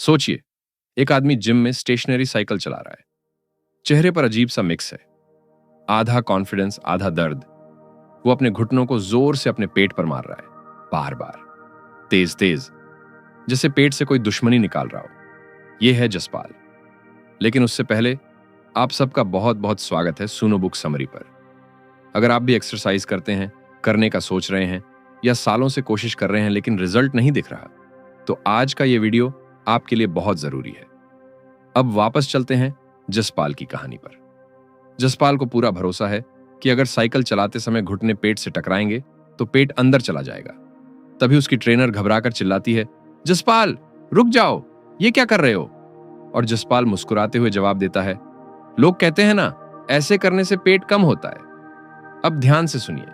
सोचिए, एक आदमी जिम में स्टेशनरी साइकिल चला रहा है। चेहरे पर अजीब सा मिक्स है, आधा कॉन्फिडेंस आधा दर्द। वो अपने घुटनों को जोर से अपने पेट पर मार रहा है, बार बार, तेज तेज, जैसे पेट से कोई दुश्मनी निकाल रहा हो। ये है जसपाल। लेकिन उससे पहले आप सबका बहुत बहुत स्वागत है सुनो बुक समरी पर। अगर आप भी एक्सरसाइज करते हैं, करने का सोच रहे हैं, या सालों से कोशिश कर रहे हैं लेकिन रिजल्ट नहीं दिख रहा, तो आज का ये वीडियो आपके लिए बहुत जरूरी है। अब वापस चलते हैं जसपाल की कहानी पर। जसपाल को पूरा भरोसा है कि अगर साइकिल चलाते समय घुटने पेट से टकराएंगे तो पेट अंदर चला जाएगा। तभी उसकी ट्रेनर घबराकर चिल्लाती है, जसपाल रुक जाओ, ये क्या कर रहे हो? और जसपाल मुस्कुराते हुए जवाब देता है, लोग कहते हैं ना, ऐसे करने से पेट कम होता है। अब ध्यान से सुनिए,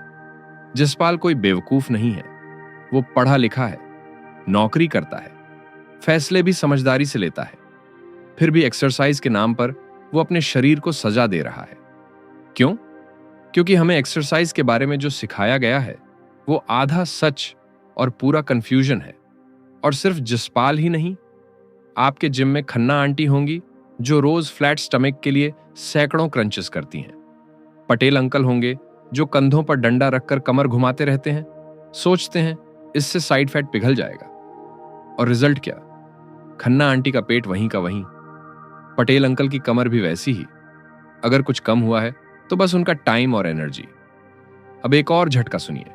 जसपाल कोई बेवकूफ नहीं है। वो पढ़ा लिखा है, नौकरी करता है, फैसले भी समझदारी से लेता है। फिर भी एक्सरसाइज के नाम पर वो अपने शरीर को सजा दे रहा है। क्यों? क्योंकि हमें एक्सरसाइज के बारे में जो सिखाया गया है वो आधा सच और पूरा कंफ्यूजन है। और सिर्फ जसपाल ही नहीं, आपके जिम में खन्ना आंटी होंगी जो रोज फ्लैट स्टमक के लिए सैकड़ों क्रंचेस करती हैं। पटेल अंकल होंगे जो कंधों पर डंडा रखकर कमर घुमाते रहते हैं, सोचते हैं इससे साइड फैट पिघल जाएगा। और रिजल्ट क्या? खन्ना आंटी का पेट वहीं का वहीं, पटेल अंकल की कमर भी वैसी ही। अगर कुछ कम हुआ है तो बस उनका टाइम और एनर्जी। अब एक और झटका सुनिए।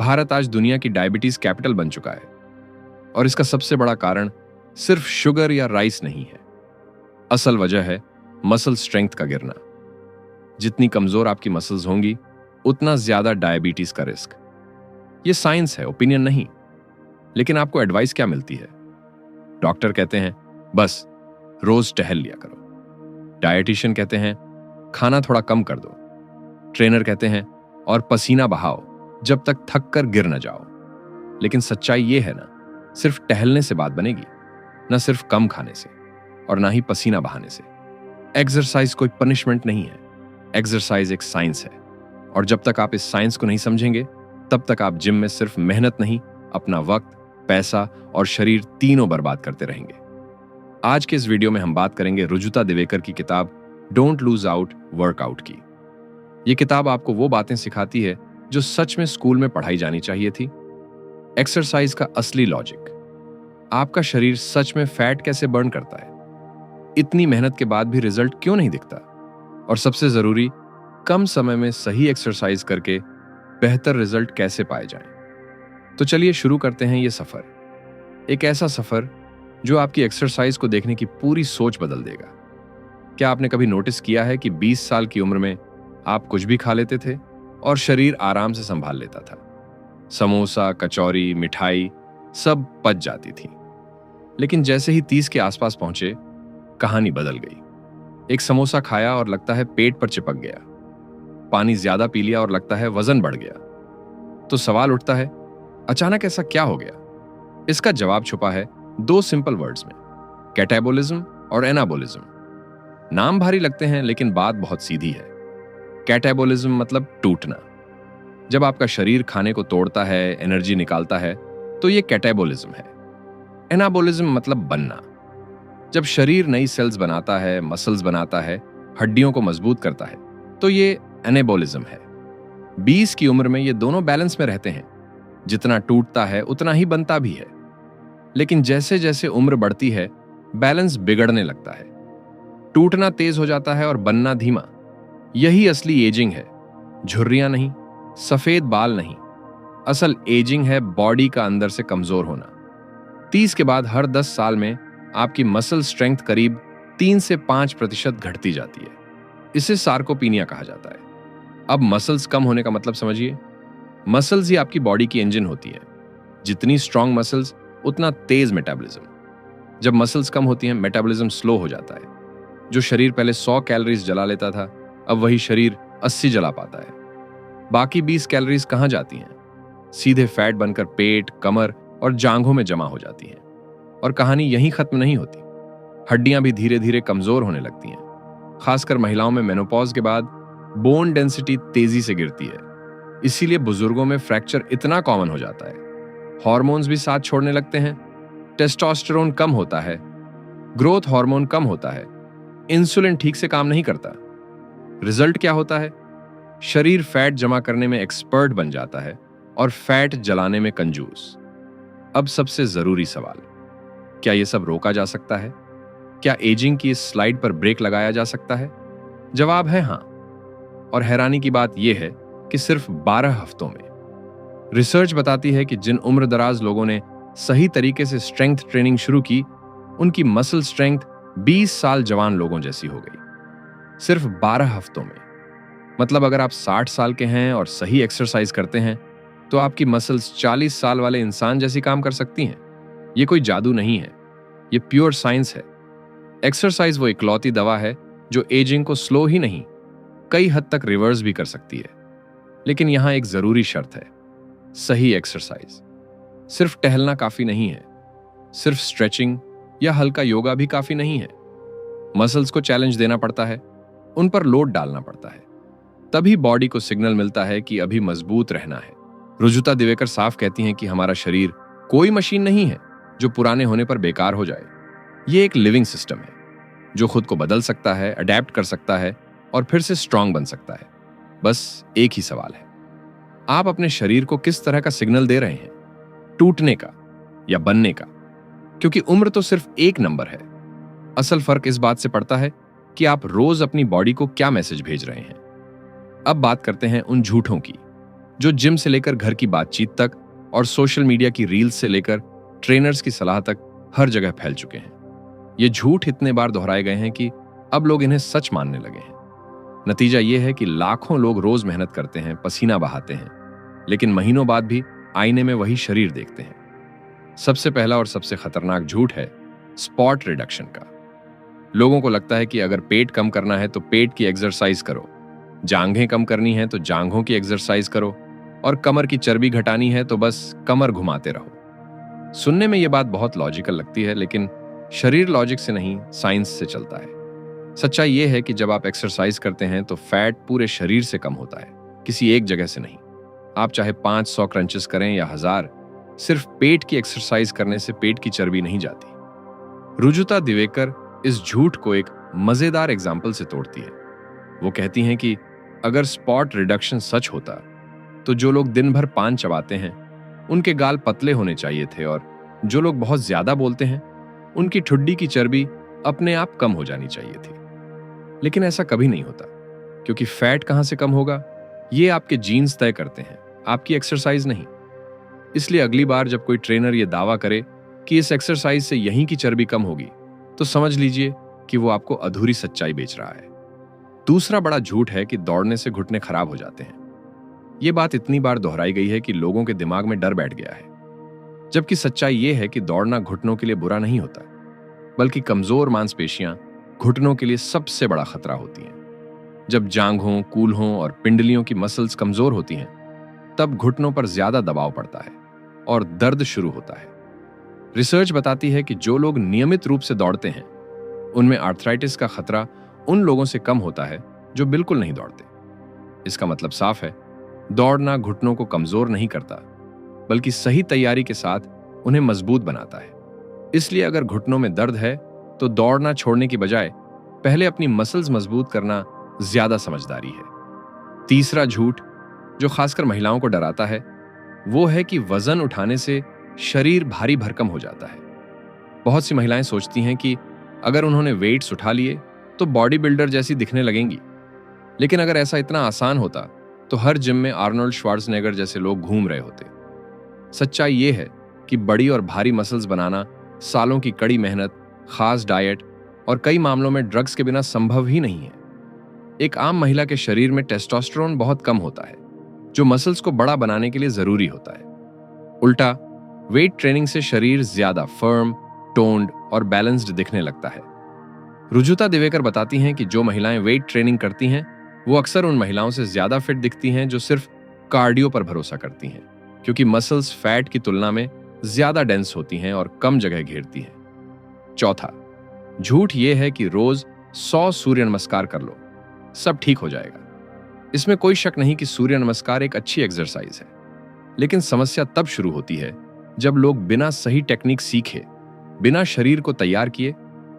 भारत आज दुनिया की डायबिटीज कैपिटल बन चुका है, और इसका सबसे बड़ा कारण सिर्फ शुगर या राइस नहीं है। असल वजह है मसल स्ट्रेंथ का गिरना। जितनी कमजोर आपकी मसल्स होंगी, उतना ज्यादा डायबिटीज का रिस्क। ये साइंस है, ओपिनियन नहीं। लेकिन आपको एडवाइस क्या मिलती है? डॉक्टर कहते हैं बस रोज टहल लिया करो। डायटिशियन कहते हैं खाना थोड़ा कम कर दो। ट्रेनर कहते हैं और पसीना बहाओ जब तक थक कर गिर न जाओ। लेकिन सच्चाई ये है ना, सिर्फ टहलने से बात बनेगी, ना सिर्फ कम खाने से, और ना ही पसीना बहाने से। एक्सरसाइज कोई पनिशमेंट नहीं है, एक्सरसाइज एक साइंस है। और जब तक आप इस साइंस को नहीं समझेंगे, तब तक आप जिम में सिर्फ मेहनत नहीं, अपना वक्त, पैसा और शरीर तीनों बर्बाद करते रहेंगे। आज के इस वीडियो में हम बात करेंगे रुजुता दिवेकर की किताब डोंट लूज आउट वर्कआउट की। ये किताब आपको वो बातें सिखाती है जो सच में स्कूल में पढ़ाई जानी चाहिए थी। एक्सरसाइज का असली लॉजिक, आपका शरीर सच में फैट कैसे बर्न करता है, इतनी मेहनत के बाद भी रिजल्ट क्यों नहीं दिखता, और सबसे जरूरी, कम समय में सही एक्सरसाइज करके बेहतर रिजल्ट कैसे पाए जाएं। तो चलिए शुरू करते हैं ये सफर। एक ऐसा सफर जो आपकी एक्सरसाइज को देखने की पूरी सोच बदल देगा। क्या आपने कभी नोटिस किया है कि 20 साल की उम्र में आप कुछ भी खा लेते थे और शरीर आराम से संभाल लेता था? समोसा, कचौरी, मिठाई सब पच जाती थी। लेकिन जैसे ही 30 के आसपास पहुंचे, कहानी बदल गई। एक समोसा खाया और लगता है पेट पर चिपक गया। पानी ज्यादा पी लिया और लगता है वजन बढ़ गया। तो सवाल उठता है, अचानक ऐसा क्या हो गया? इसका जवाब छुपा है दो सिंपल वर्ड्स में, कैटाबोलिज्म और एनाबोलिज्म। नाम भारी लगते हैं लेकिन बात बहुत सीधी है। कैटाबोलिज्म मतलब टूटना। जब आपका शरीर खाने को तोड़ता है, एनर्जी निकालता है, तो ये कैटाबोलिज्म है। एनाबोलिज्म मतलब बनना। जब शरीर नई सेल्स बनाता है, मसल्स बनाता है, हड्डियों को मजबूत करता है, तो ये एनाबोलिज्म है। 20 की उम्र में ये दोनों बैलेंस में रहते हैं। जितना टूटता है उतना ही बनता भी है। लेकिन जैसे जैसे उम्र बढ़ती है, बैलेंस बिगड़ने लगता है। टूटना तेज हो जाता है और बनना धीमा। यही असली एजिंग है, झुर्रियां नहीं, सफेद बाल नहीं। असल एजिंग है बॉडी का अंदर से कमजोर होना। 30 के बाद हर 10 साल में आपकी मसल स्ट्रेंथ करीब 3 से 5% घटती जाती है। इसे सार्कोपीनिया कहा जाता है। अब मसल्स कम होने का मतलब समझिए। मसल्स ही आपकी बॉडी की इंजन होती है। जितनी स्ट्रांग मसल्स, उतना तेज मेटाबॉलिज्म। जब मसल्स कम होती हैं, मेटाबॉलिज्म स्लो हो जाता है। जो शरीर पहले 100 कैलोरीज जला लेता था, अब वही शरीर 80 जला पाता है। बाकी 20 कैलोरीज कहां जाती हैं? सीधे फैट बनकर पेट, कमर और जांघों में जमा हो जाती हैं। और कहानी यहीं खत्म नहीं होती। हड्डियां भी धीरे धीरे कमजोर होने लगती हैं। खासकर महिलाओं में मेनोपॉज के बाद बोन डेंसिटी तेजी से गिरती है। इसीलिए बुजुर्गों में फ्रैक्चर इतना कॉमन हो जाता है। हार्मोन्स भी साथ छोड़ने लगते हैं। टेस्टोस्टेरोन कम होता है, ग्रोथ हार्मोन कम होता है, इंसुलिन ठीक से काम नहीं करता। रिजल्ट क्या होता है? शरीर फैट जमा करने में एक्सपर्ट बन जाता है और फैट जलाने में कंजूस। अब सबसे जरूरी सवाल, क्या यह सब रोका जा सकता है? क्या एजिंग की इस स्लाइड पर ब्रेक लगाया जा सकता है? जवाब है हां। और हैरानी की बात यह है कि सिर्फ 12 हफ्तों में। रिसर्च बताती है कि जिन उम्रदराज लोगों ने सही तरीके से स्ट्रेंथ ट्रेनिंग शुरू की, उनकी मसल स्ट्रेंथ 20 साल जवान लोगों जैसी हो गई, सिर्फ 12 हफ्तों में। मतलब अगर आप 60 साल के हैं और सही एक्सरसाइज करते हैं तो आपकी मसल्स 40 साल वाले इंसान जैसी काम कर सकती हैं। यह कोई जादू नहीं है, यह प्योर साइंस है। एक्सरसाइज वो इकलौती दवा है जो एजिंग को स्लो ही नहीं, कई हद तक रिवर्स भी कर सकती है। लेकिन यहां एक जरूरी शर्त है, सही एक्सरसाइज। सिर्फ टहलना काफी नहीं है, सिर्फ स्ट्रेचिंग या हल्का योगा भी काफी नहीं है। मसल्स को चैलेंज देना पड़ता है, उन पर लोड डालना पड़ता है, तभी बॉडी को सिग्नल मिलता है कि अभी मजबूत रहना है। रुजुता दिवेकर साफ कहती हैं कि हमारा शरीर कोई मशीन नहीं है जो पुराने होने पर बेकार हो जाए। यह एक लिविंग सिस्टम है जो खुद को बदल सकता है, अडेप्ट कर सकता है और फिर से स्ट्रांग बन सकता है। बस एक ही सवाल है, आप अपने शरीर को किस तरह का सिग्नल दे रहे हैं, टूटने का या बनने का? क्योंकि उम्र तो सिर्फ एक नंबर है, असल फर्क इस बात से पड़ता है कि आप रोज अपनी बॉडी को क्या मैसेज भेज रहे हैं। अब बात करते हैं उन झूठों की जो जिम से लेकर घर की बातचीत तक और सोशल मीडिया की रील्स से लेकर ट्रेनर्स की सलाह तक हर जगह फैल चुके हैं। ये झूठ इतने बार दोहराए गए हैं कि अब लोग इन्हें सच मानने लगे हैं। नतीजा यह है कि लाखों लोग रोज मेहनत करते हैं, पसीना बहाते हैं, लेकिन महीनों बाद भी आईने में वही शरीर देखते हैं। सबसे पहला और सबसे खतरनाक झूठ है स्पॉट रिडक्शन का। लोगों को लगता है कि अगर पेट कम करना है तो पेट की एक्सरसाइज करो, जांघें कम करनी है तो जांघों की एक्सरसाइज करो, और कमर की चर्बी घटानी है तो बस कमर घुमाते रहो। सुनने में यह बात बहुत लॉजिकल लगती है, लेकिन शरीर लॉजिक से नहीं, साइंस से चलता है। सच्चाई यह है कि जब आप एक्सरसाइज करते हैं तो फैट पूरे शरीर से कम होता है, किसी एक जगह से नहीं। आप चाहे 500 क्रंचेस करें या 1000, सिर्फ पेट की एक्सरसाइज करने से पेट की चर्बी नहीं जाती। रुजुता दिवेकर इस झूठ को एक मजेदार एग्जाम्पल से तोड़ती है। वो कहती हैं कि अगर स्पॉट रिडक्शन सच होता तो जो लोग दिन भर पान चबाते हैं उनके गाल पतले होने चाहिए थे, और जो लोग बहुत ज्यादा बोलते हैं उनकी ठुड्डी की चर्बी अपने आप कम हो जानी चाहिए थी। लेकिन ऐसा कभी नहीं होता, क्योंकि फैट कहां से कम होगा ये आपके जीन्स तय करते हैं, आपकी एक्सरसाइज नहीं। इसलिए अगली बार जब कोई ट्रेनर यह दावा करे कि इस एक्सरसाइज से यहीं की चर्बी कम होगी, तो समझ लीजिए कि वो आपको अधूरी सच्चाई बेच रहा है। दूसरा बड़ा झूठ है कि दौड़ने से घुटने खराब हो जाते हैं। यह बात इतनी बार दोहराई गई है कि लोगों के दिमाग में डर बैठ गया है, जबकि सच्चाई यह है कि दौड़ना घुटनों के लिए बुरा नहीं होता, बल्कि कमजोर मांसपेशियां घुटनों के लिए सबसे बड़ा खतरा होती हैं। जब जांघों, कूल्हों और पिंडलियों की मसल्स कमजोर होती हैं, तब घुटनों पर ज्यादा दबाव पड़ता है और दर्द शुरू होता है। रिसर्च बताती है कि जो लोग नियमित रूप से दौड़ते हैं उनमें आर्थराइटिस का खतरा उन लोगों से कम होता है जो बिल्कुल नहीं दौड़ते। इसका मतलब साफ है, दौड़ना घुटनों को कमजोर नहीं करता, बल्कि सही तैयारी के साथ उन्हें मजबूत बनाता है। इसलिए अगर घुटनों में दर्द है तो दौड़ना छोड़ने की बजाय पहले अपनी मसल्स मजबूत करना ज्यादा समझदारी है। तीसरा झूठ जो खासकर महिलाओं को डराता है वो है कि वजन उठाने से शरीर भारी भरकम हो जाता है। बहुत सी महिलाएं सोचती हैं कि अगर उन्होंने वेट्स उठा लिए तो बॉडी बिल्डर जैसी दिखने लगेंगी। लेकिन अगर ऐसा इतना आसान होता तो हर जिम में आर्नोल्ड श्वार्ज़नेगर जैसे लोग घूम रहे होते। सच्चाई यह है कि बड़ी और भारी मसल्स बनाना सालों की कड़ी मेहनत, खास डाइट और कई मामलों में ड्रग्स के बिना संभव ही नहीं है। एक आम महिला के शरीर में टेस्टोस्टेरोन बहुत कम होता है, जो मसल्स को बड़ा बनाने के लिए जरूरी होता है। उल्टा वेट ट्रेनिंग से शरीर ज्यादा फर्म, टोन्ड और बैलेंस्ड दिखने लगता है। रुजुता दिवेकर बताती हैं कि जो महिलाएं वेट ट्रेनिंग करती हैं वो अक्सर उन महिलाओं से ज्यादा फिट दिखती हैं जो सिर्फ कार्डियो पर भरोसा करती हैं, क्योंकि मसल्स फैट की तुलना में ज्यादा डेंस होती हैं और कम जगह घेरती हैं। चौथा झूठ यह है कि रोज 100 सूर्य नमस्कार कर लो, सब ठीक हो जाएगा। इसमें कोई शक नहीं कि सूर्य नमस्कार एक अच्छी एक्सरसाइज है, लेकिन समस्या तब शुरू होती है जब लोग बिना सही टेक्निक सीखे बिना शरीर को तैयार किए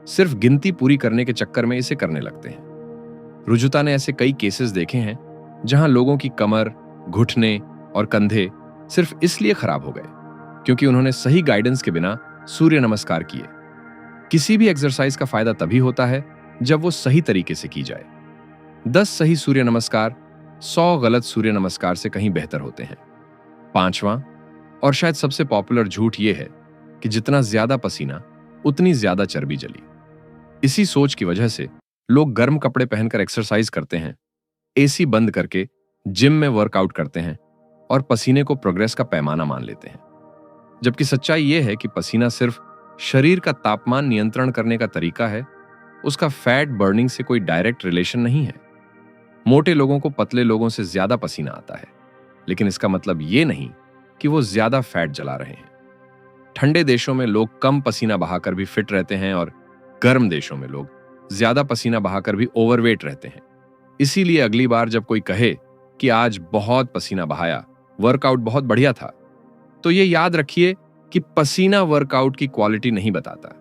सिर्फ गिनती पूरी करने के चक्कर में इसे करने लगते हैं। रुजुता ने ऐसे कई केसेस देखे हैं जहां लोगों की कमर, घुटने और कंधे सिर्फ इसलिए खराब हो गए क्योंकि उन्होंने सही गाइडेंस के बिना सूर्य नमस्कार किए। किसी भी एक्सरसाइज का फायदा तभी होता है जब वो सही तरीके से की जाए। 10 सही सूर्य नमस्कार 100 गलत सूर्य नमस्कार से कहीं बेहतर होते हैं। पांचवां और शायद सबसे पॉपुलर झूठ यह है कि जितना ज्यादा पसीना उतनी ज्यादा चर्बी जली। इसी सोच की वजह से लोग गर्म कपड़े पहनकर एक्सरसाइज करते हैं, एसी बंद करके जिम में वर्कआउट करते हैं और पसीने को प्रोग्रेस का पैमाना मान लेते हैं। जबकि सच्चाई यह है कि पसीना सिर्फ शरीर का तापमान नियंत्रण करने का तरीका है, उसका फैट बर्निंग से कोई डायरेक्ट रिलेशन नहीं है। मोटे लोगों को पतले लोगों से ज्यादा पसीना आता है, लेकिन इसका मतलब यह नहीं कि वो ज्यादा फैट जला रहे हैं। ठंडे देशों में लोग कम पसीना बहाकर भी फिट रहते हैं और गर्म देशों में लोग ज्यादा पसीना बहाकर भी ओवरवेट रहते हैं। इसीलिए अगली बार जब कोई कहे कि आज बहुत पसीना बहाया, वर्कआउट बहुत बढ़िया था, तो ये याद रखिए कि पसीना वर्कआउट की क्वालिटी नहीं बताता।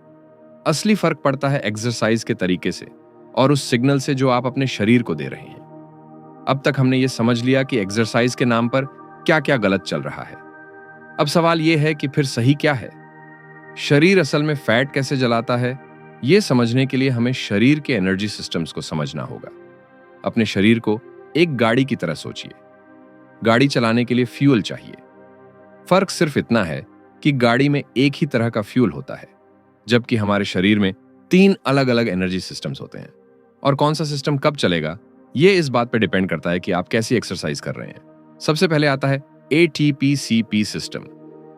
असली फर्क पड़ता है एक्सरसाइज के तरीके से और उस सिग्नल से जो आप अपने शरीर को दे रहे हैं। अब तक हमने ये समझ लिया कि एक्सरसाइज के नाम पर क्या क्या गलत चल रहा है। अब सवाल यह है कि फिर सही क्या है? शरीर असल में फैट कैसे जलाता है, यह समझने के लिए हमें शरीर के एनर्जी सिस्टम्स को समझना होगा। अपने शरीर को एक गाड़ी की तरह सोचिए। गाड़ी चलाने के लिए फ्यूल चाहिए। फर्क सिर्फ इतना है कि गाड़ी में एक ही तरह का फ्यूल होता है, जबकि हमारे शरीर में 3 अलग अलग एनर्जी सिस्टम्स होते हैं। और कौन सा सिस्टम कब चलेगा, यह इस बात पर डिपेंड करता है कि आप कैसी एक्सरसाइज कर रहे हैं। सबसे पहले आता है ATP-CP सिस्टम।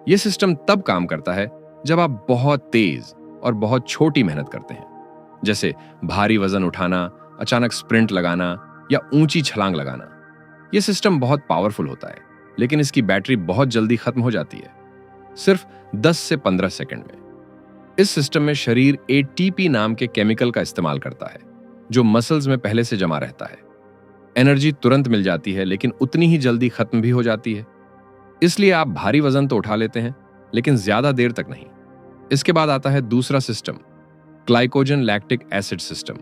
यह सिस्टम तब काम करता है जब आप बहुत तेज और बहुत छोटी मेहनत करते हैं, जैसे भारी वजन उठाना, अचानक स्प्रिंट लगाना या ऊंची छलांग लगाना। यह सिस्टम बहुत पावरफुल होता है, लेकिन इसकी बैटरी बहुत जल्दी खत्म हो जाती है, सिर्फ 10 से 15 सेकंड में। इस सिस्टम में शरीर ATP नाम के केमिकल का इस्तेमाल करता है, जो मसल्स में पहले से जमा रहता है। एनर्जी तुरंत मिल जाती है, लेकिन उतनी ही जल्दी खत्म भी हो जाती है। इसलिए आप भारी वजन तो उठा लेते हैं, लेकिन ज्यादा देर तक नहीं। इसके बाद आता है दूसरा system, glycogen lactic acid system.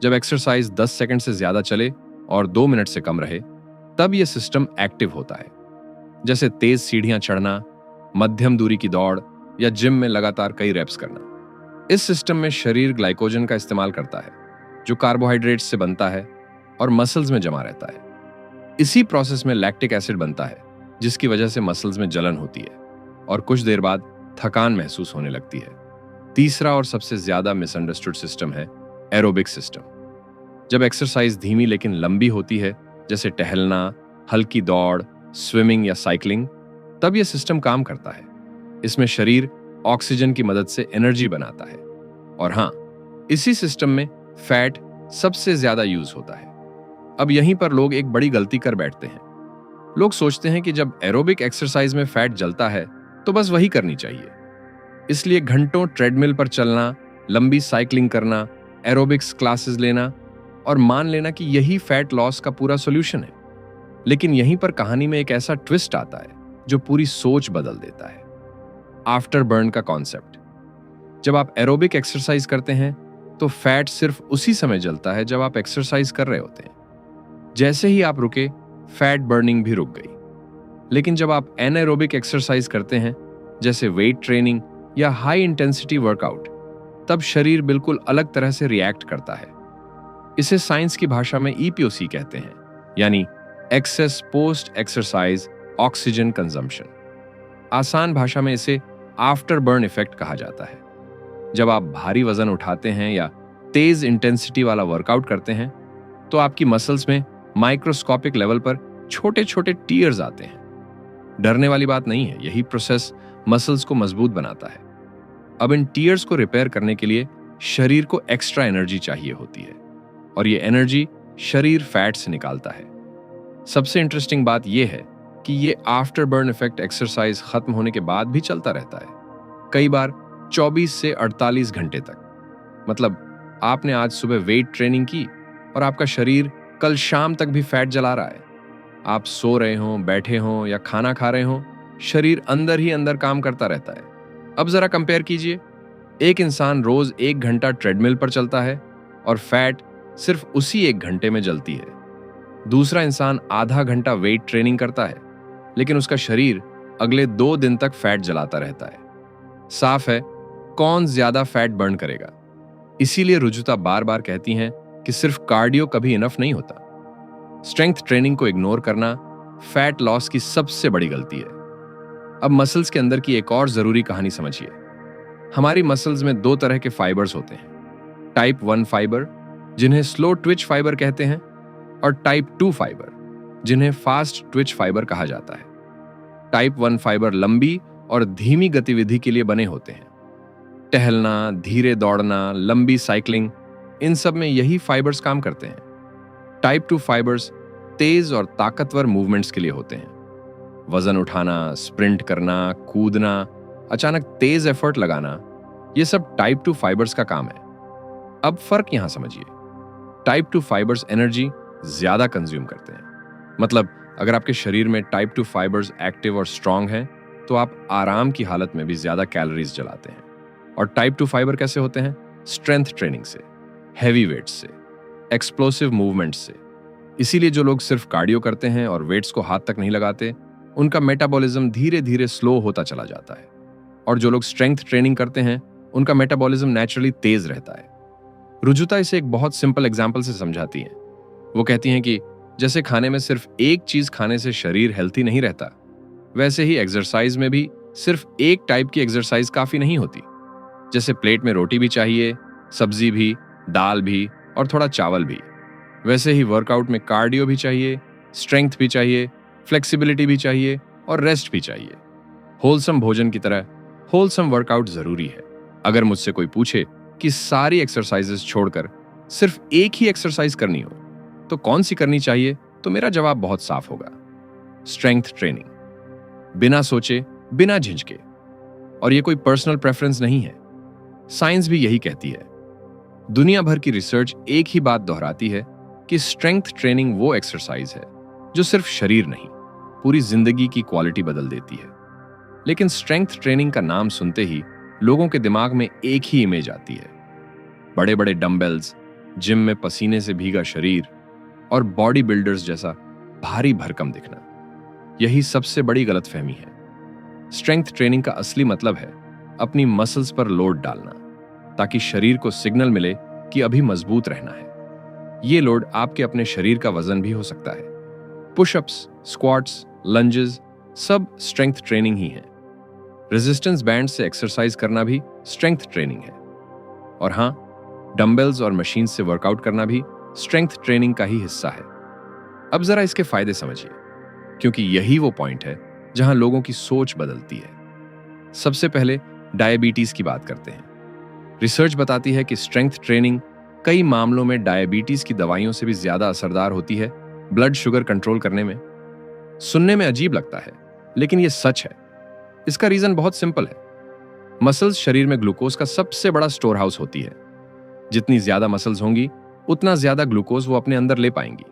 जब एक्सरसाइज 10 सेकंड से ज्यादा चले और 2 मिनट से कम रहे, तब यह सिस्टम एक्टिव होता है, जैसे तेज सीढ़ियां चढ़ना, मध्यम दूरी की दौड़ या जिम में लगातार कई रेप्स करना। इस सिस्टम में शरीर ग्लाइकोजन का इस्तेमाल करता है, जो कार्बोहाइड्रेट्स से बनता है और मसल्स में जमा रहता है। इसी प्रोसेस में लैक्टिक एसिड बनता है, जिसकी वजह से मसल्स में जलन होती है और कुछ देर बाद थकान महसूस होने लगती है। तीसरा और सबसे ज्यादा मिसअंडरस्टूड सिस्टम है एरोबिक सिस्टम। जब एक्सरसाइज धीमी लेकिन लंबी होती है, जैसे टहलना, हल्की दौड़, स्विमिंग या साइकिलिंग, तब यह सिस्टम काम करता है। इसमें शरीर ऑक्सीजन की मदद से एनर्जी बनाता है। और हां, इसी सिस्टम में फैट सबसे ज्यादा यूज होता है। अब यहीं पर लोग एक बड़ी गलती कर बैठते हैं। लोग सोचते हैं कि जब एरोबिक एक्सरसाइज में फैट जलता है तो बस वही करनी चाहिए। इसलिए घंटों ट्रेडमिल पर चलना, लंबी साइकिलिंग करना, एरोबिक्स क्लासेस लेना और मान लेना कि यही फैट लॉस का पूरा सॉल्यूशन है। लेकिन यहीं पर कहानी में एक ऐसा ट्विस्ट आता है जो पूरी सोच बदल देता है। आफ्टर बर्न का कॉन्सेप्ट। जब आप एरोबिक एक्सरसाइज करते हैं तो फैट सिर्फ उसी समय जलता है जब आप एक्सरसाइज कर रहे होते हैं। जैसे ही आप रुके, फैट बर्निंग भी रुक गई। लेकिन जब आप एनाएरोबिक एक्सरसाइज करते हैं, जैसे वेट ट्रेनिंग या हाई इंटेंसिटी वर्कआउट, तब शरीर बिल्कुल अलग तरह से रिएक्ट करता है। इसे साइंस की भाषा में EPOC कहते हैं, यानी excess post exercise oxygen consumption. आसान भाषा में इसे आफ्टर बर्न इफेक्ट कहा जाता है। जब आप भारी वजन उठाते हैं या तेज इंटेंसिटी वाला वर्कआउट करते हैं, तो आपकी मसल्स में माइक्रोस्कोपिक लेवल पर छोटे छोटे टीयर्स आते हैं। डरने वाली बात नहीं है, यही प्रोसेस मसल्स को मजबूत बनाता है। अब इन टीयर्स को रिपेयर करने के लिए शरीर को एक्स्ट्रा एनर्जी चाहिए होती है, और ये एनर्जी शरीर फैट से निकालता है। सबसे इंटरेस्टिंग बात यह है कि ये आफ्टर बर्न इफेक्ट एक्सरसाइज खत्म होने के बाद भी चलता रहता है, कई बार 24 से 48 घंटे तक। मतलब आपने आज सुबह वेट ट्रेनिंग की और आपका शरीर कल शाम तक भी फैट जला रहा है। आप सो रहे हों, बैठे हों या खाना खा रहे हों, शरीर अंदर ही अंदर काम करता रहता है। अब जरा कंपेयर कीजिए, एक इंसान रोज 1 घंटा ट्रेडमिल पर चलता है और फैट सिर्फ उसी 1 घंटे में जलती है। दूसरा इंसान आधा घंटा वेट ट्रेनिंग करता है, लेकिन उसका शरीर अगले 2 दिन तक फैट जलाता रहता है। साफ है, कौन ज्यादा फैट बर्न करेगा। इसीलिए रुजुता बार बार कहती हैं कि सिर्फ कार्डियो कभी इनफ नहीं होता। स्ट्रेंथ ट्रेनिंग को इग्नोर करना फैट लॉस की सबसे बड़ी गलती है। अब मसल्स के अंदर की एक और जरूरी कहानी समझिए। हमारी मसल्स में 2 तरह के फाइबर्स होते हैं, टाइप 1 फाइबर जिन्हें स्लो ट्विच फाइबर कहते हैं और टाइप 2 फाइबर जिन्हें फास्ट ट्विच फाइबर कहा जाता है। टाइप 1 फाइबर लंबी और धीमी गतिविधि के लिए बने होते हैं। टहलना, धीरे दौड़ना, लंबी साइकिलिंग, इन सब में यही फाइबर्स काम करते हैं। टाइप 2 फाइबर्स तेज और ताकतवर मूवमेंट्स के लिए होते हैं। वजन उठाना, स्प्रिंट करना, कूदना, अचानक तेज एफर्ट लगाना, ये सब टाइप 2 फाइबर्स का काम है। अब फर्क यहां समझिए। टाइप 2 फाइबर्स एनर्जी ज्यादा कंज्यूम करते हैं। मतलब अगर आपके शरीर में टाइप 2 फाइबर्स एक्टिव और स्ट्रांग हैं, तो आप आराम की हालत में भी ज्यादा कैलोरीज जलाते हैं। और टाइप 2 फाइबर कैसे होते हैं? स्ट्रेंथ ट्रेनिंग से, हैवी वेट्स से, एक्सप्लोसिव मूवमेंट्स से। इसीलिए जो लोग सिर्फ कार्डियो करते हैं और वेट्स को हाथ तक नहीं लगाते, उनका मेटाबॉलिज्म धीरे धीरे स्लो होता चला जाता है। और जो लोग स्ट्रेंथ ट्रेनिंग करते हैं, उनका मेटाबॉलिज्म नेचुरली तेज रहता है। रुजुता इसे एक बहुत सिंपल एग्जाम्पल से समझाती हैं। वो कहती हैं कि जैसे खाने में सिर्फ एक चीज खाने से शरीर हेल्थी नहीं रहता, वैसे ही एक्सरसाइज में भी सिर्फ एक टाइप की एक्सरसाइज काफी नहीं होती। जैसे प्लेट में रोटी भी चाहिए, सब्जी भी, दाल भी और थोड़ा चावल भी, वैसे ही वर्कआउट में कार्डियो भी चाहिए, स्ट्रेंथ भी चाहिए, फ्लेक्सिबिलिटी भी चाहिए और रेस्ट भी चाहिए। होलसम भोजन की तरह होलसम वर्कआउट जरूरी है। अगर मुझसे कोई पूछे कि सारी एक्सरसाइजेस छोड़कर सिर्फ एक ही एक्सरसाइज करनी हो तो कौन सी करनी चाहिए, तो मेरा जवाब बहुत साफ होगा, स्ट्रेंथ ट्रेनिंग। बिना सोचे, बिना झिझके। और ये कोई पर्सनल प्रेफरेंस नहीं है, साइंस भी यही कहती है। दुनिया भर की रिसर्च एक ही बात दोहराती है कि स्ट्रेंथ ट्रेनिंग वो एक्सरसाइज है जो सिर्फ शरीर नहीं, पूरी जिंदगी की क्वालिटी बदल देती है। लेकिन स्ट्रेंथ ट्रेनिंग का नाम सुनते ही लोगों के दिमाग में एक ही इमेज आती है, बड़े बड़े डंबल्स, जिम में पसीने से भीगा शरीर और बॉडी बिल्डर्स जैसा भारी भरकम दिखना। यही सबसे बड़ी गलतफहमी है। स्ट्रेंथ ट्रेनिंग का असली मतलब है अपनी मसल्स पर लोड डालना, ताकि शरीर को सिग्नल मिले कि अभी मजबूत रहना है। ये लोड आपके अपने शरीर का वजन भी हो सकता है। पुशअप्स, स्क्वाट्स, लंजेस, सब स्ट्रेंथ ट्रेनिंग ही है। रेजिस्टेंस बैंड से एक्सरसाइज करना भी स्ट्रेंथ ट्रेनिंग है। और हां, डंबल्स और मशीन से वर्कआउट करना भी स्ट्रेंथ ट्रेनिंग का ही हिस्सा है। अब जरा इसके फायदे समझिए, क्योंकि यही वो पॉइंट है जहां लोगों की सोच बदलती है। सबसे पहले डायबिटीज की बात करते हैं। रिसर्च बताती है कि स्ट्रेंथ ट्रेनिंग कई मामलों में डायबिटीज की दवाइयों से भी ज्यादा असरदार होती है ब्लड शुगर कंट्रोल करने में। सुनने में अजीब लगता है, लेकिन यह सच है। इसका रीजन बहुत सिंपल है। मसल्स शरीर में ग्लूकोज का सबसे बड़ा स्टोर हाउस होती है। जितनी ज्यादा मसल्स होंगी, उतना ज्यादा ग्लूकोज वो अपने अंदर ले पाएंगी।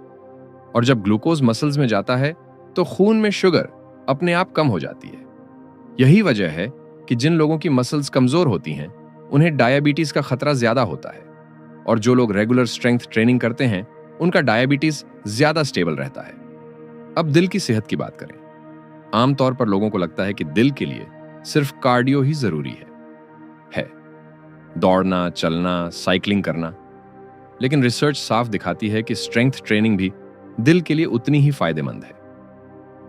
और जब ग्लूकोज मसल्स में जाता है, तो खून में शुगर अपने आप कम हो जाती है। यही वजह है कि जिन लोगों की मसल्स कमजोर होती हैं, उन्हें डायबिटीज का खतरा ज्यादा होता है। और जो लोग रेगुलर स्ट्रेंथ ट्रेनिंग करते हैं, उनका डायबिटीज ज्यादा स्टेबल रहता है। अब दिल की सेहत की बात करें। आमतौर पर लोगों को लगता है कि दिल के लिए सिर्फ कार्डियो ही जरूरी है दौड़ना, चलना, साइकिलिंग करना। लेकिन रिसर्च साफ दिखाती है कि स्ट्रेंथ ट्रेनिंग भी दिल के लिए उतनी ही फायदेमंद है।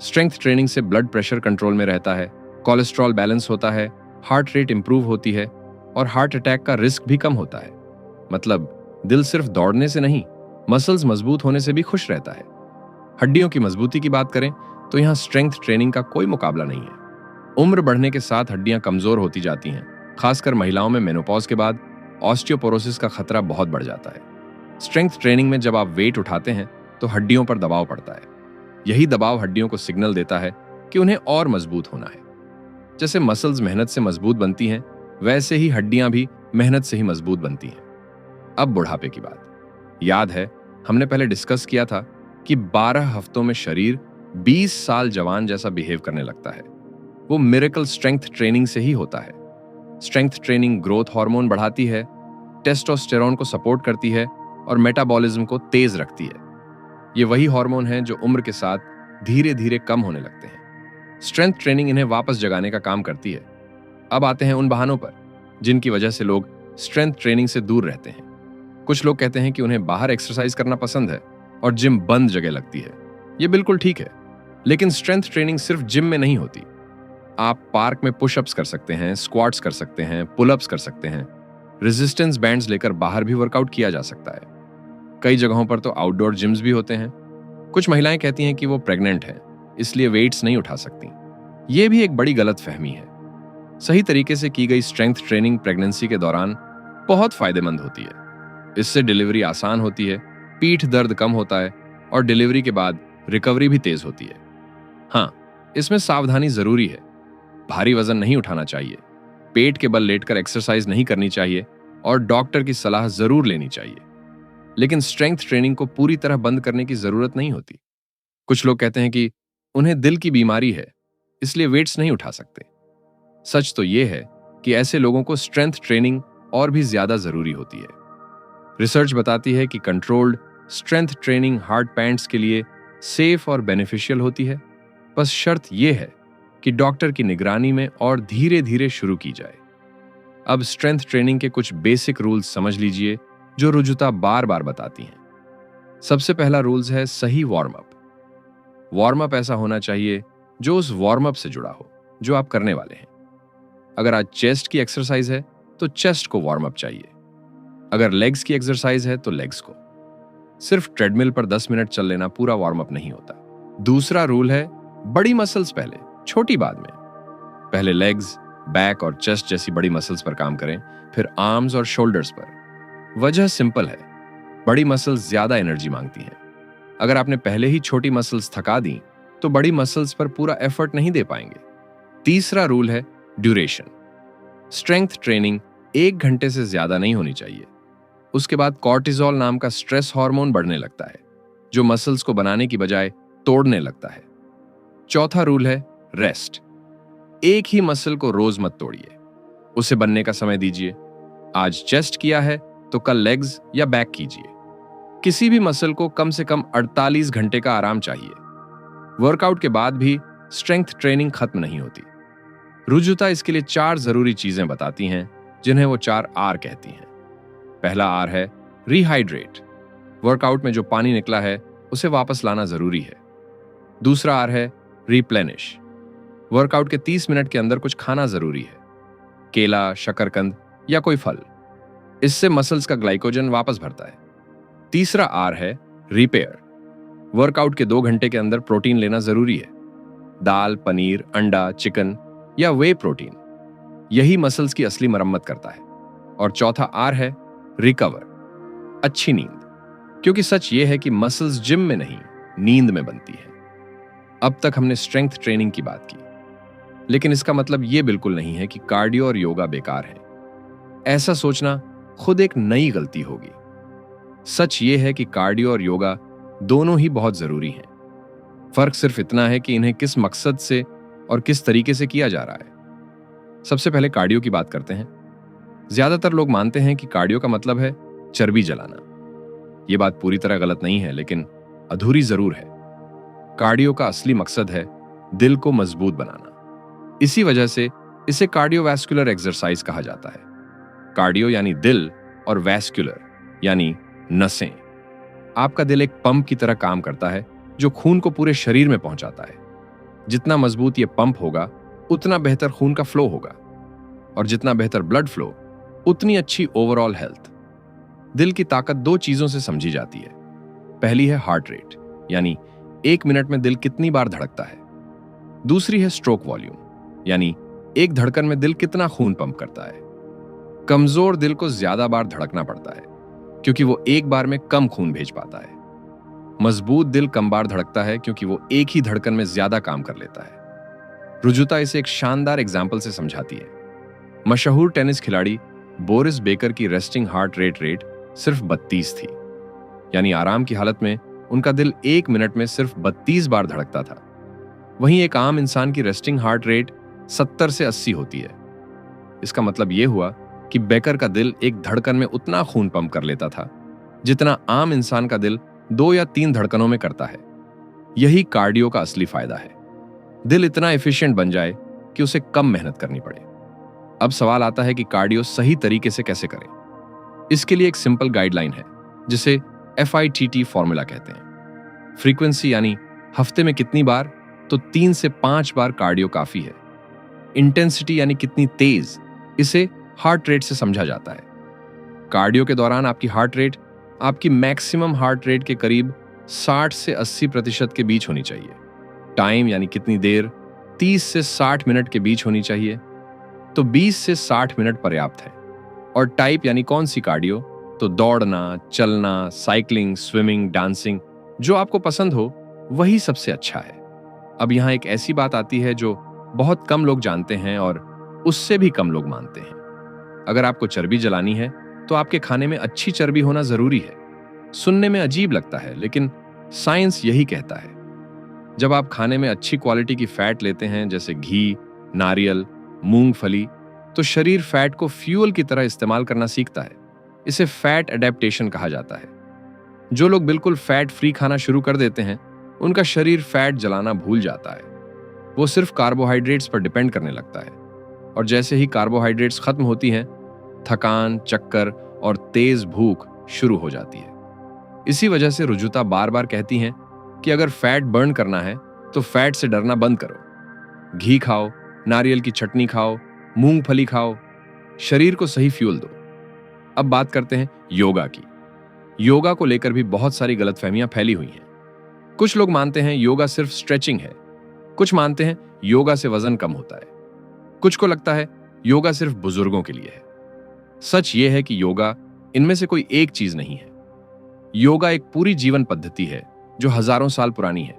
स्ट्रेंथ ट्रेनिंग से ब्लड प्रेशर कंट्रोल में रहता है, कोलेस्ट्रॉल बैलेंस होता है, हार्ट रेट इंप्रूव होती है और हार्ट अटैक का रिस्क भी कम होता है। मतलब दिल सिर्फ दौड़ने से नहीं, मसल्स मजबूत होने से भी खुश रहता है। हड्डियों की मजबूती की बात करें तो यहाँ स्ट्रेंथ ट्रेनिंग का कोई मुकाबला नहीं है। उम्र बढ़ने के साथ हड्डियां कमजोर होती जाती हैं। खासकर महिलाओं में मेनोपॉज के बाद ऑस्टियोपोरोसिस का खतरा बहुत बढ़ जाता है। स्ट्रेंथ ट्रेनिंग में जब आप वेट उठाते हैं तो हड्डियों पर दबाव पड़ता है। यही दबाव हड्डियों को सिग्नल देता है कि उन्हें और मजबूत होना है। जैसे मसल्स मेहनत से मजबूत बनती हैं, वैसे ही हड्डियां भी मेहनत से ही मजबूत बनती हैं। अब बुढ़ापे की बात। याद है, हमने पहले डिस्कस किया था कि 12 हफ्तों में शरीर 20 साल जवान जैसा बिहेव करने लगता है। वो मिरेकल स्ट्रेंथ ट्रेनिंग से ही होता है। स्ट्रेंथ ट्रेनिंग ग्रोथ हार्मोन बढ़ाती है, टेस्टोस्टेरोन को सपोर्ट करती है और मेटाबॉलिज्म को तेज रखती है। ये वही हार्मोन हैं जो उम्र के साथ धीरे धीरे कम होने लगते हैं। स्ट्रेंथ ट्रेनिंग इन्हें वापस जगाने का काम करती है। अब आते हैं उन बहानों पर जिनकी वजह से लोग स्ट्रेंथ ट्रेनिंग से दूर रहते हैं। कुछ लोग कहते हैं कि उन्हें बाहर एक्सरसाइज करना पसंद है और जिम बंद जगह लगती है। ये बिल्कुल ठीक है, लेकिन स्ट्रेंथ ट्रेनिंग सिर्फ जिम में नहीं होती। आप पार्क में पुशअप्स कर सकते हैं, स्क्वाट्स कर सकते हैं, पुलअप्स कर सकते हैं, रेजिस्टेंस बैंड्स लेकर बाहर भी वर्कआउट किया जा सकता है। कई जगहों पर तो आउटडोर जिम्स भी होते हैं। कुछ महिलाएं कहती हैं कि वो प्रेग्नेंट हैं, इसलिए वेट्स नहीं उठा सकती। ये भी एक बड़ी गलतफहमी है। सही तरीके से की गई स्ट्रेंथ ट्रेनिंग प्रेगनेंसी के दौरान बहुत फायदेमंद होती है। इससे डिलीवरी आसान होती है, पीठ दर्द कम होता है और डिलीवरी के बाद रिकवरी भी तेज होती है। हाँ, इसमें सावधानी जरूरी है। भारी वजन नहीं उठाना चाहिए, पेट के बल लेटकर एक्सरसाइज नहीं करनी चाहिए और डॉक्टर की सलाह जरूर लेनी चाहिए। लेकिन स्ट्रेंथ ट्रेनिंग को पूरी तरह बंद करने की जरूरत नहीं होती। कुछ लोग कहते हैं कि उन्हें दिल की बीमारी है, इसलिए वेट्स नहीं उठा सकते। सच तो यह है कि ऐसे लोगों को स्ट्रेंथ ट्रेनिंग और भी ज्यादा जरूरी होती है। रिसर्च बताती है कि controlled strength training hard pants के लिए सेफ और बेनिफिशियल होती है। बस शर्त यह है कि डॉक्टर की निगरानी में और धीरे धीरे शुरू की जाए। अब स्ट्रेंथ ट्रेनिंग के कुछ बेसिक रूल्स समझ लीजिए जो रुजुता बार बार बताती हैं। सबसे पहला रूल्स है सही वार्म अप। वार्म अप ऐसा होना चाहिए जो उस वार्म अप से जुड़ा हो जो आप करने वाले हैं। अगर आज चेस्ट की एक्सरसाइज है तो चेस्ट को वार्म अप चाहिए। अगर लेग्स की एक्सरसाइज है तो लेग्स को। सिर्फ ट्रेडमिल पर 10 मिनट चल लेना पूरा वार्म अप नहीं होता। दूसरा रूल है बड़ी मसल्स पहले, छोटी बाद में। पहले लेग्स, बैक और चेस्ट जैसी बड़ी मसल्स पर काम करें, फिर आर्म्स और शोल्डर्स पर। वजह सिंपल है, बड़ी मसल्स ज्यादा एनर्जी मांगती हैं। अगर आपने पहले ही छोटी मसल्स थका दी तो बड़ी मसल्स पर पूरा एफर्ट नहीं दे पाएंगे। तीसरा रूल है ड्यूरेशन। स्ट्रेंथ ट्रेनिंग 1 घंटे से ज्यादा नहीं होनी चाहिए। उसके बाद कॉर्टिसोल नाम का स्ट्रेस हार्मोन बढ़ने लगता है जो मसल्स को बनाने की बजाय तोड़ने लगता है। चौथा रूल है रेस्ट। एक ही मसल को रोज मत तोड़िए, उसे बनने का समय दीजिए। आज चेस्ट किया है तो कल लेग्स या बैक कीजिए। किसी भी मसल को कम से कम 48 घंटे का आराम चाहिए। वर्कआउट के बाद भी स्ट्रेंथ ट्रेनिंग खत्म नहीं होती। रुजुता इसके लिए 4 जरूरी चीजें बताती हैं जिन्हें वो 4 आर कहती हैं। पहला आर है रिहाइड्रेट। वर्कआउट में जो पानी निकला है उसे वापस लाना जरूरी है। दूसरा आर है रिप्लेनिश। वर्कआउट के 30 मिनट के अंदर कुछ खाना जरूरी है, केला, शकरकंद या कोई फल। इससे मसल्स का ग्लाइकोजन वापस भरता है। तीसरा आर है रिपेयर। वर्कआउट के 2 घंटे के अंदर प्रोटीन लेना जरूरी है। दाल, पनीर, अंडा, चिकन या वे प्रोटीन। यही मसल्स की असली मरम्मत करता है। और चौथा आर है रिकवर। अच्छी नींद, क्योंकि सच यह है कि मसल्स जिम में नहीं, नींद में बनती है। अब तक हमने स्ट्रेंथ ट्रेनिंग की बात की, लेकिन इसका मतलब यह बिल्कुल नहीं है कि कार्डियो और योगा बेकार है। ऐसा सोचना खुद एक नई गलती होगी। सच यह है कि कार्डियो और योगा दोनों ही बहुत जरूरी हैं। फर्क सिर्फ इतना है कि इन्हें किस मकसद से और किस तरीके से किया जा रहा है। सबसे पहले कार्डियो की बात करते हैं। ज्यादातर लोग मानते हैं कि कार्डियो का मतलब है चर्बी जलाना। यह बात पूरी तरह गलत नहीं है, लेकिन अधूरी जरूर है। कार्डियो का असली मकसद है दिल को मजबूत बनाना। इसी वजह से इसे कार्डियोवैस्कुलर एक्सरसाइज कहा जाता है। कार्डियो यानी दिल और वैस्कुलर यानी नसें। आपका दिल एक पंप की तरह काम करता है जो खून को पूरे शरीर में पहुंचाता है। जितना मजबूत यह पंप होगा उतना बेहतर खून का फ्लो होगा, और जितना बेहतर ब्लड फ्लो उतनी अच्छी ओवरऑल हेल्थ। दिल की ताकत 2 चीजों से समझी जाती है। पहली है हार्ट रेट, यानी 1 मिनट में दिल कितनी बार धड़कता है। दूसरी है स्ट्रोक वॉल्यूम, यानी एक धड़कन में दिल कितना खून पंप करता है। कमजोर दिल को ज्यादा बार धड़कना पड़ता है क्योंकि वो एक बार में कम खून भेज पाता है। मजबूत दिल कम बार धड़कता है क्योंकि वो एक ही धड़कन में ज्यादा काम कर लेता है। रुजुता इसे एक शानदार एग्जाम्पल से समझाती है। मशहूर टेनिस खिलाड़ी बोरिस बेकर की रेस्टिंग हार्ट रेट सिर्फ 32 थी, यानी आराम की हालत में उनका दिल 1 मिनट में सिर्फ 32 बार धड़कता था। वहीं एक आम इंसान की रेस्टिंग हार्ट रेट 70 से 80 होती है। इसका मतलब यह हुआ कि बेकर का दिल एक धड़कन में उतना खून पंप कर लेता था जितना आम इंसान का दिल 2 या 3 धड़कनों में करता है। यही कार्डियो का असली फायदा है। दिल इतना एफिशिएंट बन जाए कि उसे कम मेहनत करनी पड़े। अब सवाल आता है कि कार्डियो सही तरीके से कैसे करें। इसके लिए एक सिंपल गाइडलाइन है जिसे FITT फॉर्मूला कहते हैं। फ्रीक्वेंसी यानी हफ्ते में कितनी बार, तो 3 से 5 बार कार्डियो काफी है। इंटेंसिटी यानी कितनी तेज, इसे हार्ट रेट से समझा जाता है। कार्डियो के दौरान आपकी हार्ट रेट आपकी मैक्सिमम हार्ट रेट के करीब 60 से 80% के बीच होनी चाहिए। टाइम यानी कितनी देर, 30 से 60 मिनट के बीच होनी चाहिए, तो 20 से 60 मिनट पर्याप्त है। और टाइप यानी कौन सी कार्डियो, तो दौड़ना, चलना, साइकिलिंग, स्विमिंग, डांसिंग, जो आपको पसंद हो वही सबसे अच्छा है। अब यहाँ एक ऐसी बात आती है जो बहुत कम लोग जानते हैं और उससे भी कम लोग मानते हैं। अगर आपको चर्बी जलानी है तो आपके खाने में अच्छी चर्बी होना जरूरी है। सुनने में अजीब लगता है लेकिन साइंस यही कहता है। जब आप खाने में अच्छी क्वालिटी की फैट लेते हैं जैसे घी, नारियल, मूंगफली, तो शरीर फैट को फ्यूल की तरह इस्तेमाल करना सीखता है। इसे फैट एडेप्टेशन कहा जाता है। जो लोग बिल्कुल फैट फ्री खाना शुरू कर देते हैं उनका शरीर फैट जलाना भूल जाता है। वो सिर्फ कार्बोहाइड्रेट्स पर डिपेंड करने लगता है और जैसे ही कार्बोहाइड्रेट्स खत्म होती हैं, थकान, चक्कर और तेज भूख शुरू हो जाती है। इसी वजह से रुजुता बार बार कहती हैं कि अगर फैट बर्न करना है तो फैट से डरना बंद करो। घी खाओ, नारियल की चटनी खाओ, मूंगफली खाओ, शरीर को सही फ्यूल दो। अब बात करते हैं योगा की। योगा को लेकर भी बहुत सारी गलतफहमियां फैली हुई हैं। कुछ लोग मानते हैं योगा सिर्फ स्ट्रेचिंग है, कुछ मानते हैं योगा से वजन कम होता है, कुछ को लगता है योगा सिर्फ बुजुर्गों के लिए है। सच यह है कि योगा इनमें से कोई एक चीज नहीं है। योगा एक पूरी जीवन पद्धति है जो हजारों साल पुरानी है।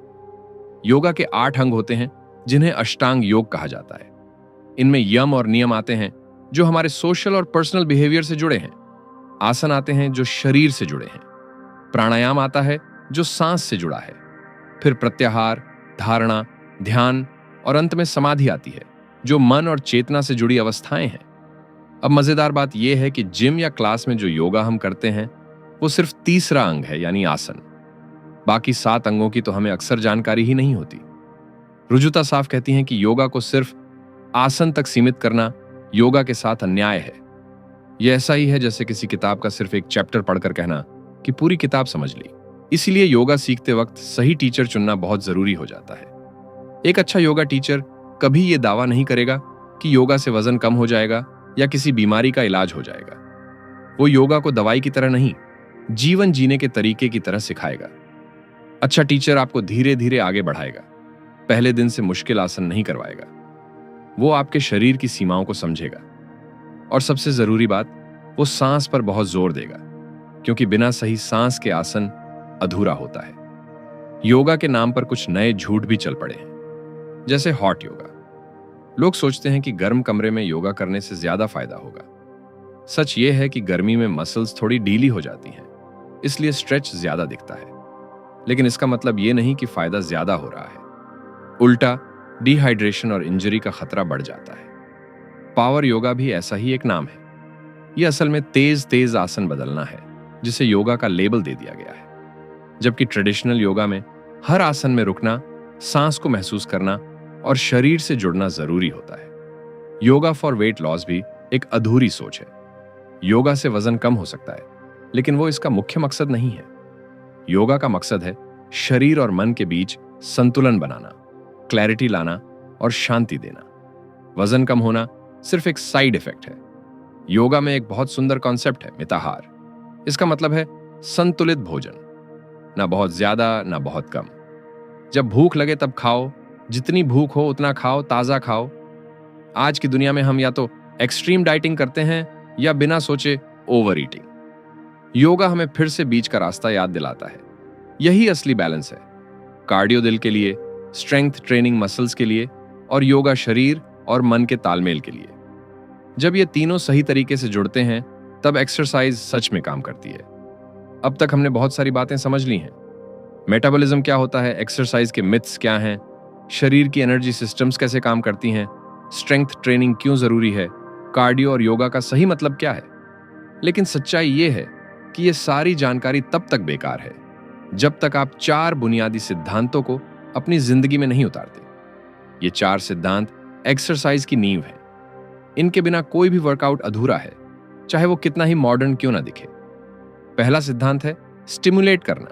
योगा के 8 अंग होते हैं जिन्हें अष्टांग योग कहा जाता है। इनमें यम और नियम आते हैं जो हमारे सोशल और पर्सनल बिहेवियर से जुड़े हैं। आसन आते हैं जो शरीर से जुड़े हैं। प्राणायाम आता है जो सांस से जुड़ा है। फिर प्रत्याहार, धारणा, ध्यान और अंत में समाधि आती है जो मन और चेतना से जुड़ी अवस्थाएं हैं। अब मजेदार बात यह है कि जिम या क्लास में जो योगा हम करते हैं वो सिर्फ तीसरा अंग है यानी आसन। बाकी 7 अंगों की तो हमें अक्सर जानकारी ही नहीं होती। रुजुता साफ कहती हैं कि योगा को सिर्फ आसन तक सीमित करना योगा के साथ अन्याय है। यह ऐसा ही है जैसे किसी किताब का सिर्फ एक चैप्टर पढ़कर कहना कि पूरी किताब समझ ली। इसीलिए योगा सीखते वक्त सही टीचर चुनना बहुत जरूरी हो जाता है। एक अच्छा योगा टीचर कभी यह दावा नहीं करेगा कि योगा से वजन कम हो जाएगा या किसी बीमारी का इलाज हो जाएगा। वो योगा को दवाई की तरह नहीं, जीवन जीने के तरीके की तरह सिखाएगा। अच्छा टीचर आपको धीरे धीरे आगे बढ़ाएगा, पहले दिन से मुश्किल आसन नहीं करवाएगा। वो आपके शरीर की सीमाओं को समझेगा और सबसे जरूरी बात, वो सांस पर बहुत जोर देगा क्योंकि बिना सही सांस के आसन अधूरा होता है। योगा के नाम पर कुछ नए झूठ भी चल पड़े हैं, जैसे हॉट योगा। लोग सोचते हैं कि गर्म कमरे में योगा करने से ज्यादा फायदा होगा। सच ये है कि गर्मी में मसल्स थोड़ी ढीली हो जाती हैं, इसलिए स्ट्रेच ज्यादा दिखता है। लेकिन इसका मतलब ये नहीं कि फायदा ज्यादा हो रहा है। उल्टा डिहाइड्रेशन और इंजरी का खतरा बढ़ जाता है। पावर योगा भी ऐसा ही एक नाम है। यह असल में तेज तेज आसन बदलना है जिसे योगा का लेबल दे दिया गया है। जबकि ट्रेडिशनल योगा में हर आसन में रुकना, सांस को महसूस करना और शरीर से जुड़ना जरूरी होता है। योगा फॉर वेट लॉस भी एक अधूरी सोच है। योगा से वजन कम हो सकता है लेकिन वो इसका मुख्य मकसद नहीं है। योगा का मकसद है शरीर और मन के बीच संतुलन बनाना, क्लैरिटी लाना और शांति देना। वजन कम होना सिर्फ एक साइड इफेक्ट है। योगा में एक बहुत सुंदर कॉन्सेप्ट है, मिताहार। इसका मतलब है संतुलित भोजन, ना बहुत ज्यादा ना बहुत कम। जब भूख लगे तब खाओ, जितनी भूख हो उतना खाओ, ताजा खाओ। आज की दुनिया में हम या तो एक्सट्रीम डाइटिंग करते हैं या बिना सोचे ओवर ईटिंग। योगा हमें फिर से बीच का रास्ता याद दिलाता है। यही असली बैलेंस है। कार्डियो दिल के लिए, स्ट्रेंथ ट्रेनिंग मसल्स के लिए और योगा शरीर और मन के तालमेल के लिए। जब ये तीनों सही तरीके से जुड़ते हैं तब एक्सरसाइज सच में काम करती है। अब तक हमने बहुत सारी बातें समझ ली हैं। मेटाबॉलिज्म क्या होता है, एक्सरसाइज के मिथ्स क्या हैं, शरीर की एनर्जी सिस्टम्स कैसे काम करती हैं, स्ट्रेंथ ट्रेनिंग क्यों जरूरी है, कार्डियो और योगा का सही मतलब क्या है। लेकिन सच्चाई यह है कि यह सारी जानकारी तब तक बेकार है जब तक आप 4 बुनियादी सिद्धांतों को अपनी जिंदगी में नहीं उतारते। ये 4 सिद्धांत एक्सरसाइज की नींव है। इनके बिना कोई भी वर्कआउट अधूरा है, चाहे वो कितना ही मॉडर्न क्यों ना दिखे। पहला सिद्धांत है स्टिमुलेट करना,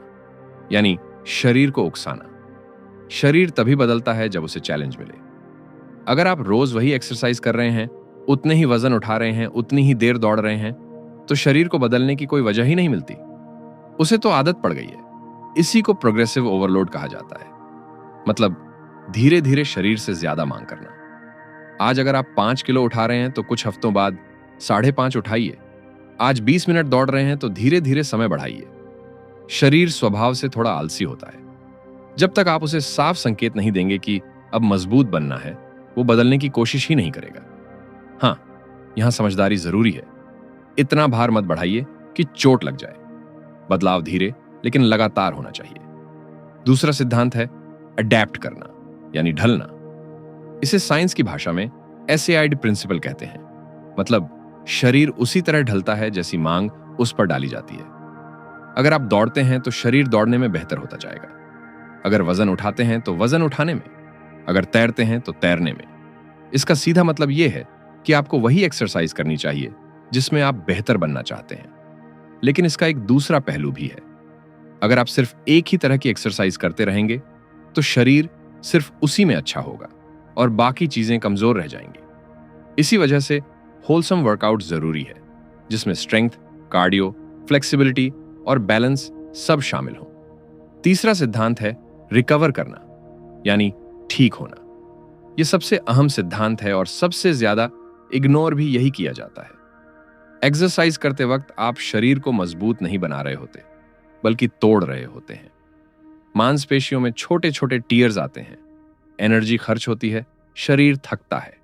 यानी शरीर को उकसाना। शरीर तभी बदलता है जब उसे चैलेंज मिले। अगर आप रोज वही एक्सरसाइज कर रहे हैं, उतने ही वजन उठा रहे हैं, उतनी ही देर दौड़ रहे हैं, तो शरीर को बदलने की कोई वजह ही नहीं मिलती। उसे तो आदत पड़ गई है। इसी को प्रोग्रेसिव ओवरलोड कहा जाता है। मतलब धीरे धीरे शरीर से ज्यादा मांग करना। आज अगर आप 5 किलो उठा रहे हैं तो कुछ हफ्तों बाद 5.5 उठाइए। आज 20 मिनट दौड़ रहे हैं तो धीरे धीरे समय बढ़ाइए। शरीर स्वभाव से थोड़ा आलसी होता है। जब तक आप उसे साफ संकेत नहीं देंगे कि अब मजबूत बनना है, वो बदलने की कोशिश ही नहीं करेगा। हाँ, यहां समझदारी जरूरी है। इतना भार मत बढ़ाइए कि चोट लग जाए। बदलाव धीरे लेकिन लगातार होना चाहिए। दूसरा सिद्धांत है अडैप्ट करना, यानी ढलना। इसे साइंस की भाषा में SAID प्रिंसिपल कहते हैं। मतलब शरीर उसी तरह ढलता है जैसी मांग उस पर डाली जाती है। अगर आप दौड़ते हैं तो शरीर दौड़ने में बेहतर होता जाएगा। अगर वजन उठाते हैं तो वजन उठाने में, अगर तैरते हैं तो तैरने में। इसका सीधा मतलब यह है कि आपको वही एक्सरसाइज करनी चाहिए जिसमें आप बेहतर बनना चाहते हैं। लेकिन इसका एक दूसरा पहलू भी है। अगर आप सिर्फ एक ही तरह की एक्सरसाइज करते रहेंगे तो शरीर सिर्फ उसी में अच्छा होगा और बाकी चीजें कमजोर रह जाएंगी। इसी वजह से होलसम वर्कआउट जरूरी है, जिसमें स्ट्रेंथ, कार्डियो, फ्लेक्सिबिलिटी और बैलेंस सब शामिल हो। तीसरा सिद्धांत है रिकवर करना, यानी ठीक होना। यह सबसे अहम सिद्धांत है और सबसे ज्यादा इग्नोर भी यही किया जाता है। एक्सरसाइज करते वक्त आप शरीर को मजबूत नहीं बना रहे होते, बल्कि तोड़ रहे होते हैं। मांसपेशियों में छोटे छोटे टीयर्स आते हैं, एनर्जी खर्च होती है, शरीर थकता है।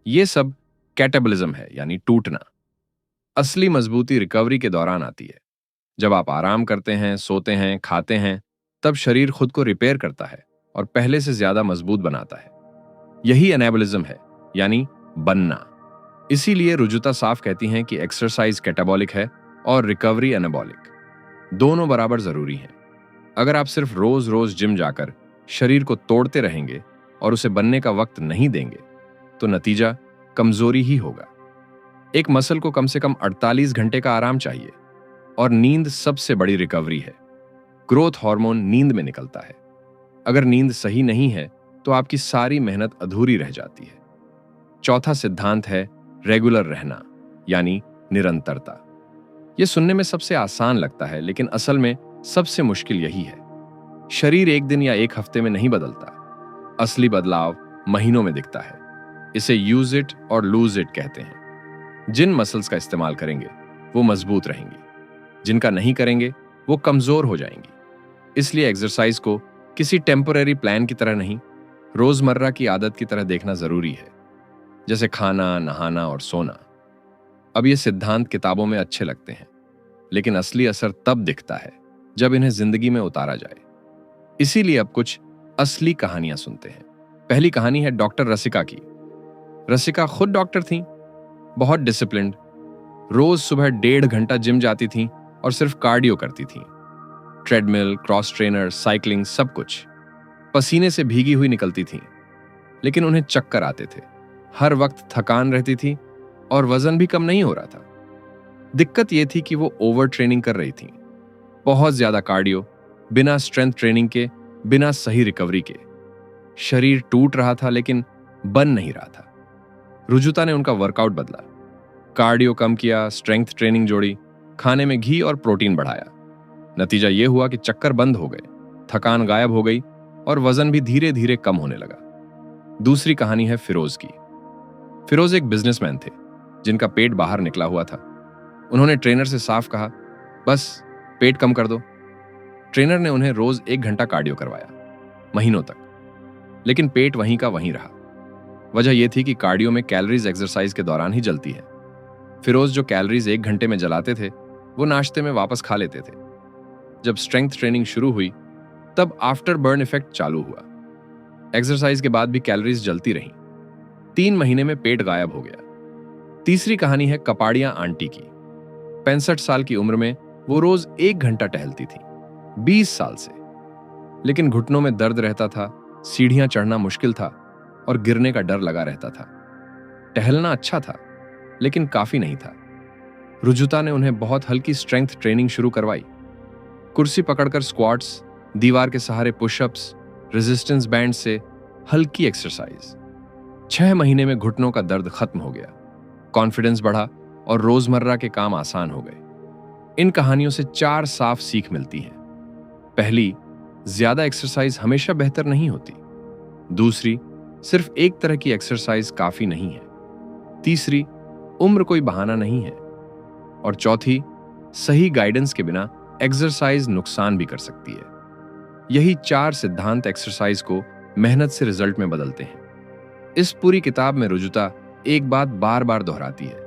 यह सब कैटाबॉलिज्म है, यानी टूटना। असली मजबूती रिकवरी के दौरान आती है। जब आप आराम करते हैं, सोते हैं, खाते हैं, तब शरीर खुद को रिपेयर करता है और पहले से ज्यादा मजबूत बनाता है। यही एनाबॉलिज्म है, यानी बनना। इसीलिए रुजुता साफ कहती हैं कि एक्सरसाइज कैटाबॉलिक है और रिकवरी एनाबॉलिक। दोनों बराबर जरूरी हैं। अगर आप सिर्फ रोज रोज जिम जाकर शरीर को तोड़ते रहेंगे और उसे बनने का वक्त नहीं देंगे, तो नतीजा कमजोरी ही होगा। एक मसल को कम से कम 48 घंटे का आराम चाहिए और नींद सबसे बड़ी रिकवरी है। ग्रोथ हार्मोन नींद में निकलता है। अगर नींद सही नहीं है तो आपकी सारी मेहनत अधूरी रह जाती है। चौथा सिद्धांत है रेगुलर रहना, यानी निरंतरता। यह सुनने में सबसे आसान लगता है, लेकिन असल में सबसे मुश्किल यही है। शरीर एक दिन या एक हफ्ते में नहीं बदलता। असली बदलाव महीनों में दिखता है। इसे यूज इट और लूज इट कहते हैं। जिन मसल्स का इस्तेमाल करेंगे वो मजबूत रहेंगी, जिनका नहीं करेंगे वो कमजोर हो जाएंगी। इसलिए एक्सरसाइज को किसी टेम्पररी प्लान की तरह नहीं, रोजमर्रा की आदत की तरह देखना जरूरी है, जैसे खाना, नहाना और सोना। अब ये सिद्धांत किताबों में अच्छे लगते हैं, लेकिन असली असर तब दिखता है जब इन्हें जिंदगी में उतारा जाए। इसीलिए अब कुछ असली कहानियां सुनते हैं। पहली कहानी है डॉक्टर रसिका की। रसिका खुद डॉक्टर थीं, बहुत डिसिप्लिन्ड। रोज सुबह 1.5 घंटा जिम जाती थीं और सिर्फ कार्डियो करती थीं। ट्रेडमिल, क्रॉस ट्रेनर, साइकिलिंग, सब कुछ। पसीने से भीगी हुई निकलती थीं, लेकिन उन्हें चक्कर आते थे। हर वक्त थकान रहती थी और वजन भी कम नहीं हो रहा था। दिक्कत यह थी कि वो ओवर ट्रेनिंग कर रही थीं। बहुत ज्यादा कार्डियो, बिना स्ट्रेंथ ट्रेनिंग के, बिना सही रिकवरी के। शरीर टूट रहा था लेकिन बन नहीं रहा था। रुजुता ने उनका वर्कआउट बदला, कार्डियो कम किया, स्ट्रेंथ ट्रेनिंग जोड़ी, खाने में घी और प्रोटीन बढ़ाया। नतीजा यह हुआ कि चक्कर बंद हो गए, थकान गायब हो गई और वजन भी धीरे धीरे कम होने लगा। दूसरी कहानी है फिरोज की। फिरोज एक बिजनेसमैन थे जिनका पेट बाहर निकला हुआ था। उन्होंने ट्रेनर से साफ कहा, बस पेट कम कर दो। ट्रेनर ने उन्हें रोज 1 घंटा कार्डियो करवाया, महीनों तक, लेकिन पेट वहीं का वहीं रहा। वजह यह थी कि कार्डियो में कैलोरीज एक्सरसाइज के दौरान ही जलती है। फिरोज जो कैलोरीज 1 घंटे में जलाते थे, वो नाश्ते में वापस खा लेते थे। जब स्ट्रेंथ ट्रेनिंग शुरू हुई, तब आफ्टर बर्न इफेक्ट चालू हुआ। एक्सरसाइज के बाद भी कैलोरीज जलती रहीं। 3 महीने में पेट गायब हो गया। तीसरी कहानी है कपाड़िया आंटी की। 65 साल की उम्र में वो रोज 1 घंटा टहलती थी, 20 साल से। लेकिन घुटनों में दर्द रहता था, सीढ़ियां चढ़ना मुश्किल था और गिरने का डर लगा रहता था। टहलना अच्छा था, लेकिन काफी नहीं था। रुजुता ने उन्हें बहुत हल्की स्ट्रेंथ ट्रेनिंग शुरू करवाई। कुर्सी पकड़कर स्क्वाट्स, दीवार के सहारे पुशअप्स, रेजिस्टेंस बैंड से हल्की एक्सरसाइज। 6 महीने में घुटनों का दर्द खत्म हो गया, कॉन्फिडेंस बढ़ा और रोजमर्रा के काम आसान हो गए। इन कहानियों से 4 साफ सीख मिलती हैं। पहली, ज्यादा एक्सरसाइज हमेशा बेहतर नहीं होती। दूसरी, सिर्फ एक तरह की एक्सरसाइज काफी नहीं है। तीसरी, उम्र कोई बहाना नहीं है। और चौथी, सही गाइडेंस के बिना एक्सरसाइज नुकसान भी कर सकती है। यही 4 सिद्धांत एक्सरसाइज को मेहनत से रिजल्ट में बदलते हैं। इस पूरी किताब में रुजुता एक बात बार बार दोहराती है।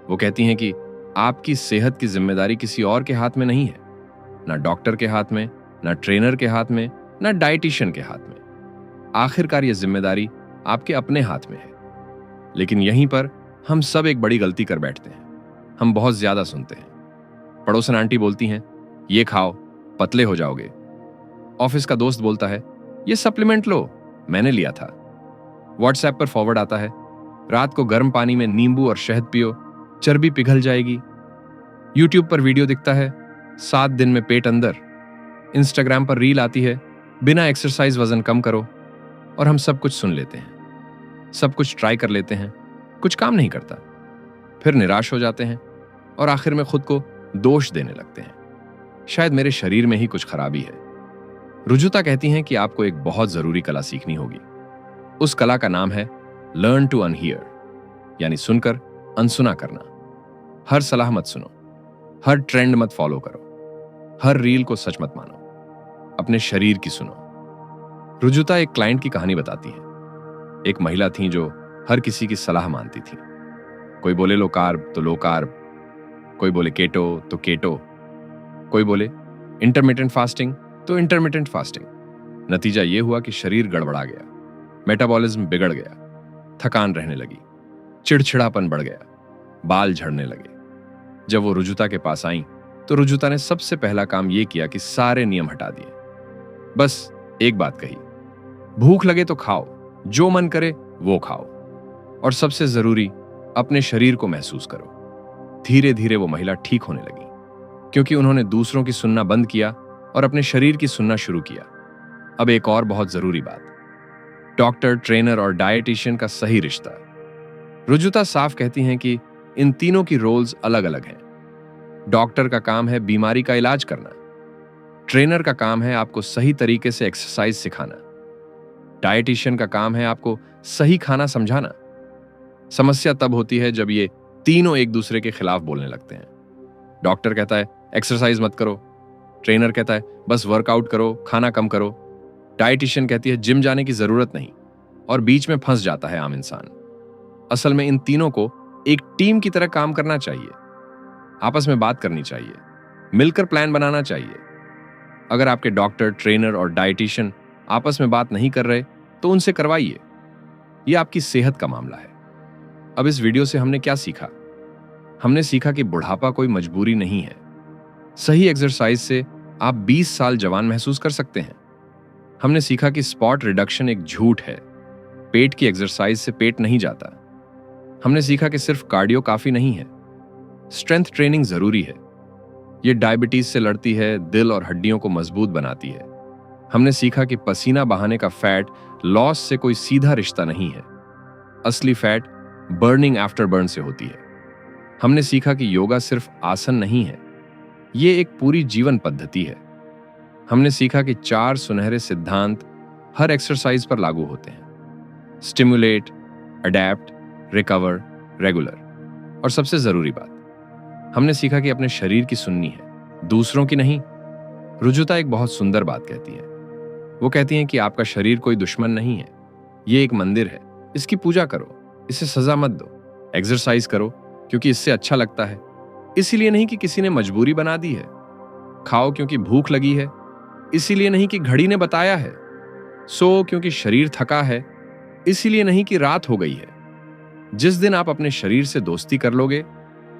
वो कहती हैं कि आपकी सेहत की जिम्मेदारी किसी और के हाथ में नहीं है, ना डॉक्टर के हाथ में, ना ट्रेनर के हाथ में, ना डाइटिशियन के हाथ में। आखिरकार ये जिम्मेदारी आपके अपने हाथ में है। लेकिन यहीं पर हम सब एक बड़ी गलती कर बैठते हैं। हम बहुत ज्यादा सुनते हैं। पड़ोसन आंटी बोलती हैं, ये खाओ, पतले हो जाओगे। ऑफिस का दोस्त बोलता है, ये सप्लीमेंट लो, मैंने लिया था। व्हाट्सएप पर फॉरवर्ड आता है, रात को गर्म पानी में नींबू और शहद पियो, चर्बी पिघल जाएगी। यूट्यूब पर वीडियो दिखता है, 7 दिन में पेट अंदर। इंस्टाग्राम पर रील आती है, बिना एक्सरसाइज वजन कम करो। और हम सब कुछ सुन लेते हैं, सब कुछ ट्राई कर लेते हैं, कुछ काम नहीं करता। फिर निराश हो जाते हैं और आखिर में खुद को दोष देने लगते हैं, शायद मेरे शरीर में ही कुछ खराबी है। रुजुता कहती हैं कि आपको एक बहुत जरूरी कला सीखनी होगी। उस कला का नाम है लर्न टू अनहियर, यानी सुनकर अनसुना करना। हर सलाह मत सुनो, हर ट्रेंड मत फॉलो करो, हर रील को सच मत मानो, अपने शरीर की सुनो। रुजुता एक क्लाइंट की कहानी बताती है। एक महिला थी जो हर किसी की सलाह मानती थी। कोई बोले लो कार्ब तो लो कार्ब, कोई बोले केटो तो केटो, कोई बोले इंटरमिटेंट फास्टिंग तो इंटरमिटेंट फास्टिंग। नतीजा यह हुआ कि शरीर गड़बड़ा गया, मेटाबॉलिज्म बिगड़ गया, थकान रहने लगी, चिड़चिड़ापन बढ़ गया, बाल झड़ने लगे। जब वो रुजुता के पास आई तो रुजुता ने सबसे पहला काम यह किया कि सारे नियम हटा दिए। बस एक बात कही, भूख लगे तो खाओ, जो मन करे वो खाओ, और सबसे जरूरी, अपने शरीर को महसूस करो। धीरे धीरे वो महिला ठीक होने लगी, क्योंकि उन्होंने दूसरों की सुनना बंद किया और अपने शरीर की सुनना शुरू किया। अब एक और बहुत जरूरी बात, डॉक्टर, ट्रेनर और डाइटिशियन का सही रिश्ता। रुजुता साफ कहती हैं कि इन तीनों की रोल्स अलग अलग हैं। डॉक्टर का काम है बीमारी का इलाज करना, ट्रेनर का काम है आपको सही तरीके से एक्सरसाइज सिखाना, डाइटिशियन का काम है आपको सही खाना समझाना। समस्या तब होती है जब ये तीनों एक दूसरे के खिलाफ बोलने लगते हैं। डॉक्टर कहता है एक्सरसाइज मत करो, ट्रेनर कहता है बस वर्कआउट करो, खाना कम करो, डाइटिशियन कहती है जिम जाने की जरूरत नहीं, और बीच में फंस जाता है आम इंसान। असल में इन तीनों को एक टीम की तरह काम करना चाहिए, आपस में बात करनी चाहिए, मिलकर प्लान बनाना चाहिए। अगर आपके डॉक्टर, ट्रेनर और डाइटिशियन आपस में बात नहीं कर रहे तो उनसे करवाइए। यह आपकी सेहत का मामला है। अब इस वीडियो से हमने क्या सीखा? हमने सीखा कि बुढ़ापा कोई मजबूरी नहीं है। सही एक्सरसाइज से आप 20 साल जवान महसूस कर सकते हैं। हमने सीखा कि स्पॉट रिडक्शन एक झूठ है, पेट की एक्सरसाइज से पेट नहीं जाता। हमने सीखा कि सिर्फ कार्डियो काफी नहीं है, स्ट्रेंथ ट्रेनिंग जरूरी है। यह डायबिटीज से लड़ती है, दिल और हड्डियों को मजबूत बनाती है। हमने सीखा कि पसीना बहाने का फैट लॉस से कोई सीधा रिश्ता नहीं है, असली फैट बर्निंग आफ्टर बर्न से होती है। हमने सीखा कि योगा सिर्फ आसन नहीं है, यह एक पूरी जीवन पद्धति है। हमने सीखा कि 4 सुनहरे सिद्धांत हर एक्सरसाइज पर लागू होते हैं: स्टिमुलेट, अडेप्ट, रिकवर, रेगुलर। और सबसे जरूरी बात, हमने सीखा कि अपने शरीर की सुननी है, दूसरों की नहीं। रुजुता एक बहुत सुंदर बात कहती है। वो कहती हैं कि आपका शरीर कोई दुश्मन नहीं है, ये एक मंदिर है, इसकी पूजा करो, इसे सजा मत दो। एक्सरसाइज करो क्योंकि इससे अच्छा लगता है, इसीलिए नहीं कि किसी ने मजबूरी बना दी है। खाओ क्योंकि भूख लगी है, इसीलिए नहीं कि घड़ी ने बताया है। सो क्योंकि शरीर थका है, इसीलिए नहीं कि रात हो गई है। जिस दिन आप अपने शरीर से दोस्ती कर लोगे,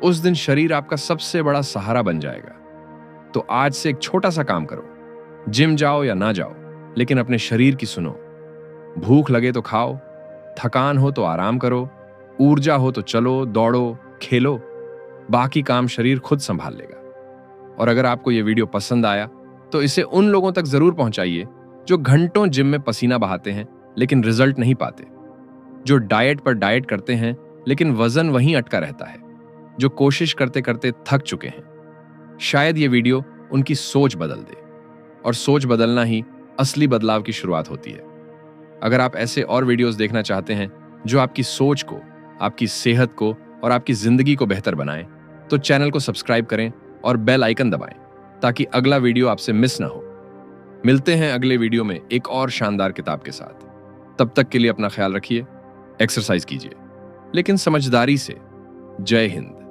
उस दिन शरीर आपका सबसे बड़ा सहारा बन जाएगा। तो आज से एक छोटा सा काम करो। जिम जाओ या ना जाओ, लेकिन अपने शरीर की सुनो। भूख लगे तो खाओ, थकान हो तो आराम करो, ऊर्जा हो तो चलो, दौड़ो, खेलो। बाकी काम शरीर खुद संभाल लेगा। और अगर आपको यह वीडियो पसंद आया तो इसे उन लोगों तक जरूर पहुंचाइए जो घंटों जिम में पसीना बहाते हैं लेकिन रिजल्ट नहीं पाते, जो डाइट पर डाइट करते हैं लेकिन वजन वहीं अटका रहता है, जो कोशिश करते करते थक चुके हैं। शायद ये वीडियो उनकी सोच बदल दे, और सोच बदलना ही असली बदलाव की शुरुआत होती है। अगर आप ऐसे और वीडियोस देखना चाहते हैं जो आपकी सोच को, आपकी सेहत को और आपकी जिंदगी को बेहतर बनाएं, तो चैनल को सब्सक्राइब करें और बेल आइकन दबाएं ताकि अगला वीडियो आपसे मिस ना हो। मिलते हैं अगले वीडियो में एक और शानदार किताब के साथ। तब तक के लिए अपना ख्याल रखिए, एक्सरसाइज कीजिए, लेकिन समझदारी से। जय हिंद।